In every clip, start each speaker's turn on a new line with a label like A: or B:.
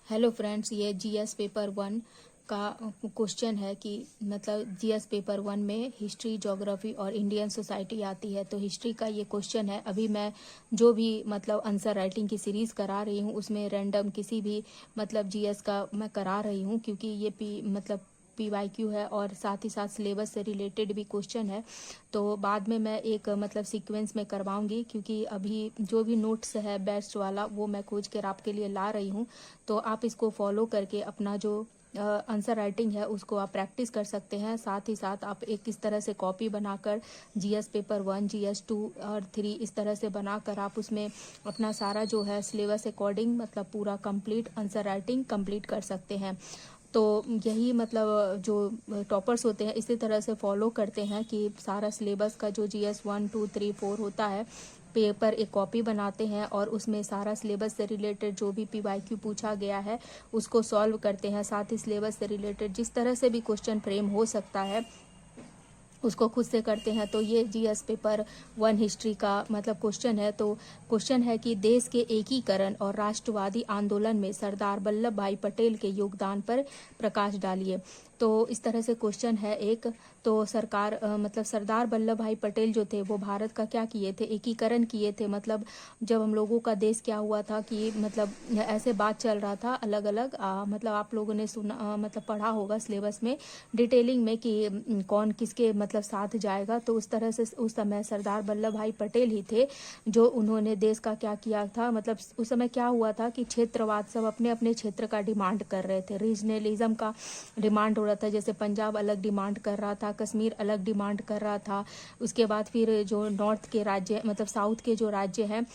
A: Hello friends, ये GS paper 1 का question है कि मतलब जीएस पेपर 1 में हिस्ट्री, ज्योग्राफी और इंडियन सोसाइटी आती है। तो हिस्ट्री का ये क्वेश्चन है। अभी मैं जो भी मतलब आंसर राइटिंग की सीरीज करा रही हूँ उसमें रैंडम किसी भी मतलब जीएस का मैं करा रही हूँ, क्योंकि ये पीवाईक्यू है और साथ ही साथ सिलेबस से रिलेटेड भी क्वेश्चन है। तो बाद में मैं एक मतलब सीक्वेंस में करवाऊंगी, क्योंकि अभी जो भी नोट्स है बेस्ट वाला वो मैं खोज कर आपके लिए ला रही हूँ। तो आप इसको फॉलो करके अपना जो आंसर राइटिंग है उसको आप प्रैक्टिस कर सकते हैं। साथ ही साथ आप एक इस तरह से कॉपी बनाकर जीएस पेपर 1, जीएस 2 और 3 इस तरह से बनाकर आप उसमें अपना सारा जो है सिलेबस अकॉर्डिंग मतलब पूरा कंप्लीट आंसर राइटिंग कंप्लीट कर सकते हैं। तो यही मतलब जो टॉपर्स होते हैं इसी तरह से फॉलो करते हैं कि सारा सिलेबस का जो जीएस 1, 2, 3, 4 होता है पेपर एक कॉपी बनाते हैं और उसमें सारा सिलेबस से रिलेटेड जो भी पीवाईक्यू पूछा गया है उसको सॉल्व करते हैं। साथ ही सिलेबस से रिलेटेड जिस तरह से भी क्वेश्चन फ्रेम हो सकता है उसको खुद से करते हैं। तो ये जीएस पेपर 1 हिस्ट्री का मतलब क्वेश्चन है। तो क्वेश्चन है कि देश के एकीकरण और राष्ट्रवादी आंदोलन में सरदार वल्लभ भाई पटेल के योगदान पर प्रकाश डालिए। तो इस तरह से क्वेश्चन है एक। तो मतलब सरदार वल्लभ भाई पटेल जो थे वो भारत का क्या किए थे, एकीकरण किए थे। मतलब जब हम लोगों का देश क्या हुआ था कि मतलब ऐसे बात चल रहा था अलग अलग मतलब आप लोगों ने सुना मतलब पढ़ा होगा सिलेबस में डिटेलिंग में कि कौन किसके मतलब साथ जाएगा। तो उस तरह से उस समय सरदार वल्लभ भाई पटेल ही थे जो उन्होंने देश का क्या किया था। मतलब उस समय क्या हुआ था कि क्षेत्रवाद, सब अपने अपने क्षेत्र का डिमांड कर रहे थे, रीजनलिज्म का डिमांड हो रहा था। जैसे पंजाब अलग डिमांड कर रहा था, कश्मीर अलग डिमांड कर रहा था। उसके बाद फिर जो नॉर्थ के राज्य मतलब साउथ के जो राज्य हैं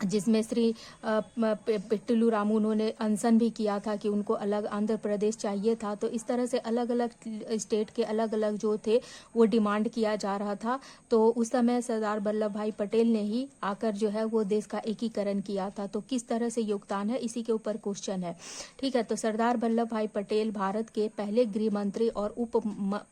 A: जिसमें श्री पिट्टलू रामू उन्होंने अनशन भी किया था कि उनको अलग आंध्र प्रदेश चाहिए था। तो इस तरह से अलग अलग स्टेट के अलग अलग जो थे वो डिमांड किया जा रहा था। तो उस समय सरदार वल्लभ भाई पटेल ने ही आकर जो है वो देश का एकीकरण किया था। तो किस तरह से योगदान है इसी के ऊपर क्वेश्चन है। ठीक है, तो सरदार वल्लभ भाई पटेल भारत के पहले गृह मंत्री और उप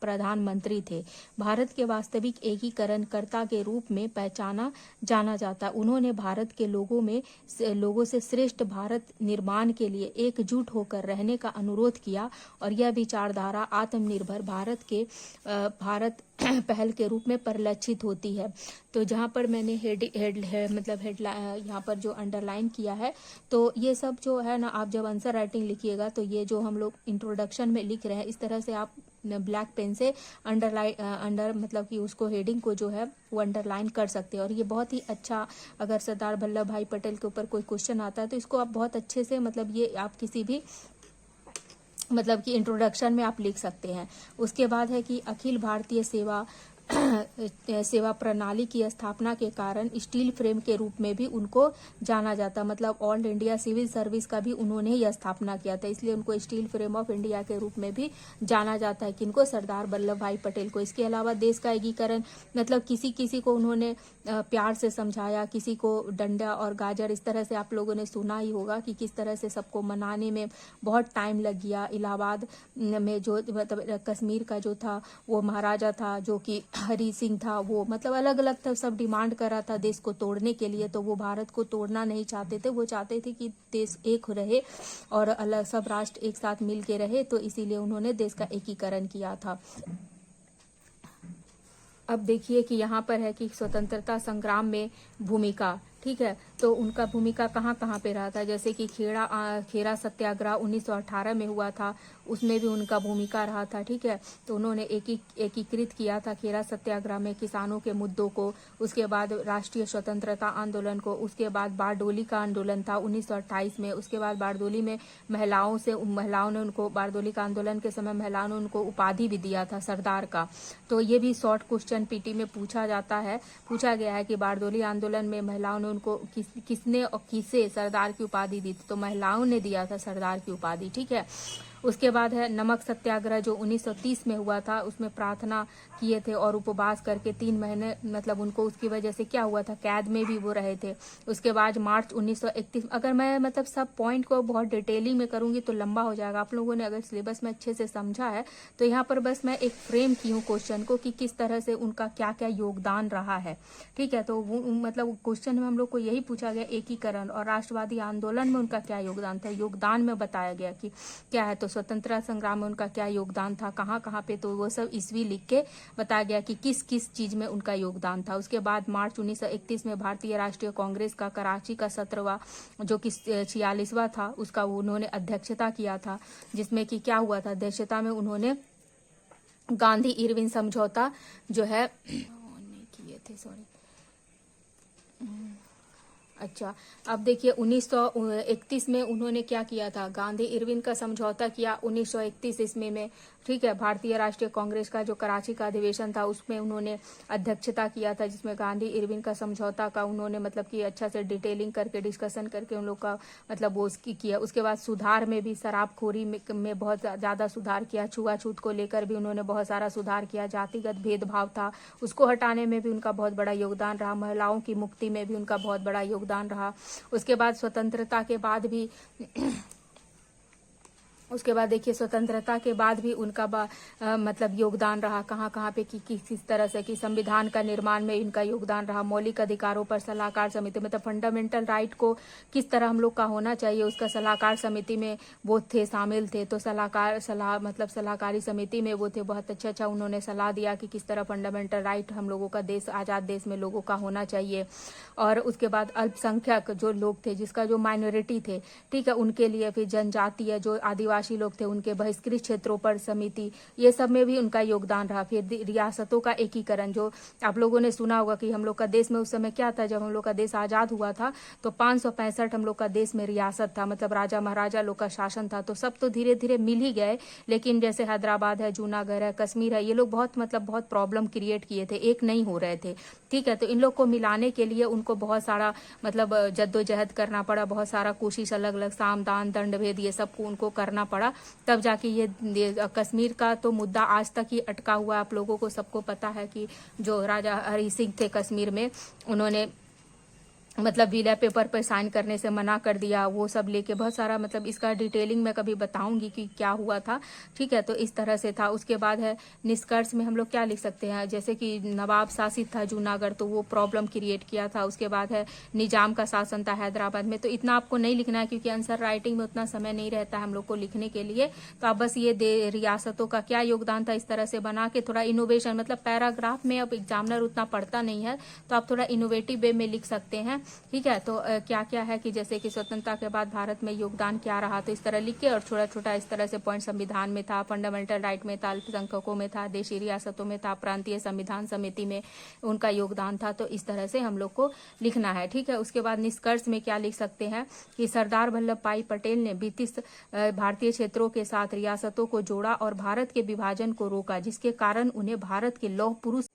A: प्रधानमंत्री थे। भारत के वास्तविक एकीकरणकर्ता के रूप में पहचाना जाना जाता। उन्होंने भारत के लोगों से श्रेष्ठ भारत निर्माण के लिए एकजुट होकर रहने का अनुरोध किया और यह विचारधारा आत्मनिर्भर भारत पहल के रूप में परिलक्षित होती है। तो जहाँ पर मैंने हेडलाइन यहाँ पर जो अंडरलाइन किया है, तो ये सब जो है ना, आप जब आंसर राइटिंग लिखिएगा तो ये जो हम लोग इंट्रोडक्शन में लिख रहे हैं इस तरह से आप ब्लैक पेन से अंडर मतलब कि उसको हेडिंग को जो है वो अंडरलाइन कर सकते हैं। और ये बहुत ही अच्छा, अगर सरदार वल्लभ भाई पटेल के ऊपर कोई क्वेश्चन आता है तो इसको आप बहुत अच्छे से मतलब ये आप किसी भी मतलब कि इंट्रोडक्शन में आप लिख सकते हैं। उसके बाद है कि अखिल भारतीय सेवा प्रणाली की स्थापना के कारण स्टील फ्रेम के रूप में भी उनको जाना जाता। मतलब ऑल इंडिया सिविल सर्विस का भी उन्होंने ही स्थापना किया था, इसलिए उनको स्टील फ्रेम ऑफ इंडिया के रूप में भी जाना जाता है। किनको? सरदार वल्लभ भाई पटेल को। इसके अलावा देश का एकीकरण मतलब किसी किसी को उन्होंने प्यार से समझाया, किसी को डंडा और गाजर, इस तरह से आप लोगों ने सुना ही होगा कि किस तरह से सबको मनाने में बहुत टाइम लग गया। इलाहाबाद में जो मतलब कश्मीर का जो था वो महाराजा था जो कि हरी सिंह था, वो मतलब अलग अलग था, सब डिमांड कर रहा था देश को तोड़ने के लिए। तो वो भारत को तोड़ना नहीं चाहते थे, वो चाहते थे कि देश एक रहे और अलग सब राष्ट्र एक साथ मिल के रहे। तो इसीलिए उन्होंने देश का एकीकरण किया था। अब देखिए कि यहाँ पर है कि स्वतंत्रता संग्राम में भूमिका, ठीक है, तो उनका भूमिका कहाँ कहाँ पे रहा था। जैसे कि खेड़ा सत्याग्रह 1918 में हुआ था, उसमें भी उनका भूमिका रहा था। ठीक है, तो उन्होंने एकीकृत किया था खेड़ा सत्याग्रह में किसानों के मुद्दों को। उसके बाद राष्ट्रीय स्वतंत्रता आंदोलन को, उसके बाद बारडोली का आंदोलन था 1928 में। उसके बाद बारडोली में महिलाओं ने उनको, बारडोली का आंदोलन के समय महिलाओं ने उनको उपाधि भी दिया था सरदार का। तो ये भी शॉर्ट क्वेश्चन पीटी में पूछा गया है कि बारडोली आंदोलन में महिलाओं ने उनको किसने और किसे सरदार की उपाधि दी थी। तो महिलाओं ने दिया था सरदार की उपाधि। ठीक है, उसके बाद है नमक सत्याग्रह जो 1930 में हुआ था, उसमें प्रार्थना किए थे और उपवास करके 3 महीने मतलब उनको उसकी वजह से क्या हुआ था, कैद में भी वो रहे थे। उसके बाद मार्च 1931, अगर मैं मतलब सब पॉइंट को बहुत डिटेलिंग में करूंगी तो लंबा हो जाएगा। आप लोगों ने अगर सिलेबस में अच्छे से समझा है तो यहाँ पर बस मैं एक फ्रेम की हूँ क्वेश्चन को कि किस तरह से उनका क्या क्या योगदान रहा है। ठीक है, तो वो मतलब क्वेश्चन में हम लोग को यही पूछा गया एकीकरण और राष्ट्रवादी आंदोलन में उनका क्या योगदान था। योगदान में बताया गया कि क्या है, तो स्वतंत्रता संग्राम में उनका क्या योगदान था, कहाँ कहाँ पे, तो वो सब ईस्वी लिख के बताया गया कि किस किस चीज में उनका योगदान था। उसके बाद मार्च 1931 में भारतीय राष्ट्रीय कांग्रेस का कराची का 17वां जो कि 46वां था, उसका उन्होंने अध्यक्षता किया था, जिसमें कि क्या हुआ था, अध्यक्षता में उन्होंने गांधी इरविन समझौता जो है नहीं किए थे, सॉरी। अच्छा, अब देखिए 1931 में उन्होंने क्या किया था, गांधी इरविन का समझौता किया 1931 ईस्वी में। ठीक है, भारतीय राष्ट्रीय कांग्रेस का जो कराची का अधिवेशन था उसमें उन्होंने अध्यक्षता किया था, जिसमें गांधी इरविन का समझौता का उन्होंने मतलब कि अच्छा से डिटेलिंग करके डिस्कशन करके उन लोग का मतलब वो किया। उसके बाद सुधार में भी शराबखोरी में बहुत ज्यादा सुधार किया, छुआछूत को लेकर भी उन्होंने बहुत सारा सुधार किया, जातिगत भेदभाव था उसको हटाने में भी उनका बहुत बड़ा योगदान रहा, महिलाओं की मुक्ति में भी उनका बहुत बड़ा योगदान रहा। उसके बाद स्वतंत्रता के बाद भी उसके बाद देखिए स्वतंत्रता के बाद भी उनका मतलब योगदान रहा, कहाँ कहाँ पे किस तरह से कि संविधान का निर्माण में इनका योगदान रहा, मौलिक अधिकारों पर सलाहकार समिति मतलब फंडामेंटल राइट को किस तरह हम लोग का होना चाहिए उसका सलाहकार समिति में वो थे, शामिल थे। तो सलाहकारी समिति में वो थे, बहुत अच्छा उन्होंने सलाह दिया कि किस तरह फंडामेंटल राइट हम लोगों का देश, आजाद देश में लोगों का होना चाहिए। और उसके बाद अल्पसंख्यक जो लोग थे, जिसका जो माइनॉरिटी थे, ठीक है, उनके लिए, फिर जनजातीय जो आदिवासी लोग थे उनके बहिष्कृत क्षेत्रों पर समिति, ये सब में भी उनका योगदान रहा। फिर रियासतों का एकीकरण, जो आप लोगों ने सुना होगा कि हम लोग का देश में उस समय क्या था, जब हम लोग का देश आजाद हुआ था तो 565 हम लोग का देश में रियासत था, मतलब राजा महाराजा लोग का शासन था। तो सब तो धीरे धीरे मिल ही गए, लेकिन जैसे हैदराबाद है, जूनागढ़ है, कश्मीर है, ये लोग बहुत प्रॉब्लम क्रिएट किए थे, एक नहीं हो रहे थे। ठीक है, तो इन लोग को मिलाने के लिए उनको बहुत सारा मतलब जद्दोजहद करना पड़ा, बहुत सारा कोशिश, अलग अलग साम दान दंड भेद ये सब को उनको करना पड़ा, तब जाके ये कश्मीर का तो मुद्दा आज तक ही अटका हुआ। आप लोगों को सबको पता है कि जो राजा हरि सिंह थे कश्मीर में, उन्होंने मतलब विलय पेपर पर साइन करने से मना कर दिया, वो सब लेके बहुत सारा मतलब इसका डिटेलिंग में कभी बताऊंगी कि क्या हुआ था। ठीक है, तो इस तरह से था। उसके बाद है निष्कर्ष में हम लोग क्या लिख सकते हैं, जैसे कि नवाब शासित था जूनागढ़, तो वो प्रॉब्लम क्रिएट किया था। उसके बाद है निजाम का शासन था हैदराबाद में, तो इतना आपको नहीं लिखना है क्योंकि आंसर राइटिंग में उतना समय नहीं रहता है हम लोग को लिखने के लिए। तो आप बस ये रियासतों का क्या योगदान था इस तरह से बना के थोड़ा इनोवेशन, मतलब पैराग्राफ में अब एग्जामिनर उतना पढ़ता नहीं है तो आप थोड़ा इनोवेटिव वे में लिख सकते हैं। ठीक है, तो क्या क्या है कि जैसे कि स्वतंत्रता के बाद भारत में योगदान क्या रहा, तो इस तरह लिख के और छोटा छोटा इस तरह से पॉइंट, संविधान में था, फंडामेंटल राइट में था, अल्पसंख्यकों में था, देशी रियासतों में था, प्रांतीय संविधान समिति में उनका योगदान था। तो इस तरह से हम लोग को लिखना है। ठीक है, उसके बाद निष्कर्ष में क्या लिख सकते हैं कि सरदार वल्लभ भाई पटेल ने ब्रिटिश भारतीय क्षेत्रों के साथ रियासतों को जोड़ा और भारत के विभाजन को रोका, जिसके कारण उन्हें भारत के लौह पुरुष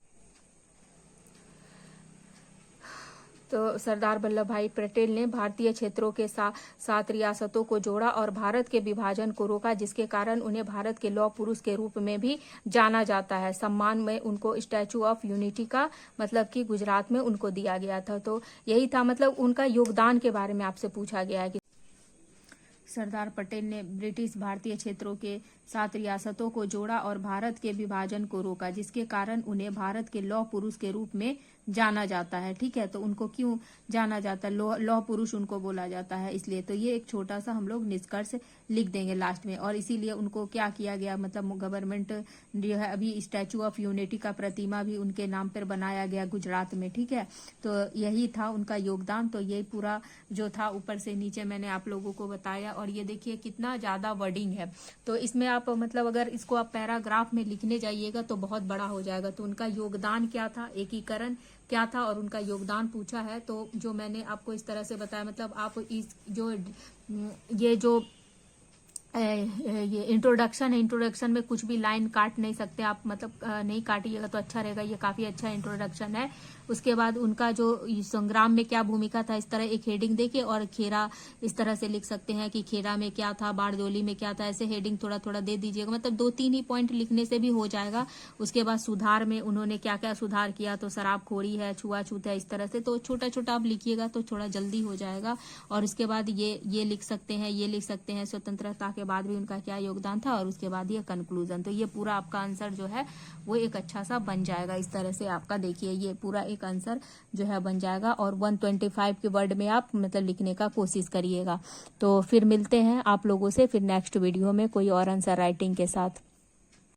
A: तो सरदार वल्लभ भाई पटेल ने भारतीय क्षेत्रों के साथ रियासतों को जोड़ा और भारत के विभाजन को रोका, जिसके कारण उन्हें भारत के लौह पुरुष के रूप में भी जाना जाता है। सम्मान में उनको स्टैचू ऑफ यूनिटी का मतलब कि गुजरात में उनको दिया गया था। तो यही था, मतलब उनका योगदान के बारे में आपसे पूछा गया है कि सरदार पटेल ने ब्रिटिश भारतीय क्षेत्रों के साथ रियासतों को जोड़ा और भारत के विभाजन को रोका, जिसके कारण उन्हें भारत के लौह पुरुष के रूप में जाना जाता है। ठीक है, तो उनको क्यों जाना जाता है, लौह पुरुष उनको बोला जाता है इसलिए। तो ये एक छोटा सा हम लोग निष्कर्ष लिख देंगे लास्ट में। और इसीलिए उनको क्या किया गया, मतलब गवर्नमेंट जो है अभी स्टैचू ऑफ यूनिटी का प्रतिमा भी उनके नाम पर बनाया गया गुजरात में। ठीक है, तो यही था उनका योगदान। तो ये पूरा जो था ऊपर से नीचे मैंने आप लोगों को बताया। और ये देखिए कितना ज्यादा वर्डिंग है, तो इसमें आप मतलब अगर इसको आप पैराग्राफ में लिखने जाइएगा तो बहुत बड़ा हो जाएगा। तो उनका योगदान क्या था, एकीकरण क्या था और उनका योगदान पूछा है। तो जो मैंने आपको इस तरह से बताया, मतलब आप इस जो ये जो ये इंट्रोडक्शन है, इंट्रोडक्शन में कुछ भी लाइन काट नहीं सकते आप, मतलब नहीं काटिएगा तो अच्छा रहेगा, ये काफी अच्छा इंट्रोडक्शन है। उसके बाद उनका जो संग्राम में क्या भूमिका था, इस तरह एक हेडिंग देके, और खेरा इस तरह से लिख सकते हैं कि खेरा में क्या था, बारदोली में क्या था, ऐसे हेडिंग थोड़ा थोड़ा दे दीजिएगा, मतलब 2-3 ही पॉइंट लिखने से भी हो जाएगा। उसके बाद सुधार में उन्होंने क्या क्या सुधार किया, तो शराबखोरी है, छुआछूत है, इस तरह से, तो छोटा छोटा आप लिखिएगा तो थोड़ा जल्दी हो जाएगा। और उसके बाद ये लिख सकते हैं, ये लिख सकते हैं स्वतंत्रता के बाद भी उनका क्या योगदान था, और उसके बाद ये कंक्लूजन। तो ये पूरा आपका आंसर जो है वो एक अच्छा सा बन जाएगा। इस तरह से आपका देखिए ये पूरा एक आंसर जो है बन जाएगा, और 125 के वर्ड में आप मतलब लिखने का कोशिश करिएगा। तो फिर मिलते हैं आप लोगों से फिर नेक्स्ट वीडियो में कोई और आंसर राइटिंग के साथ।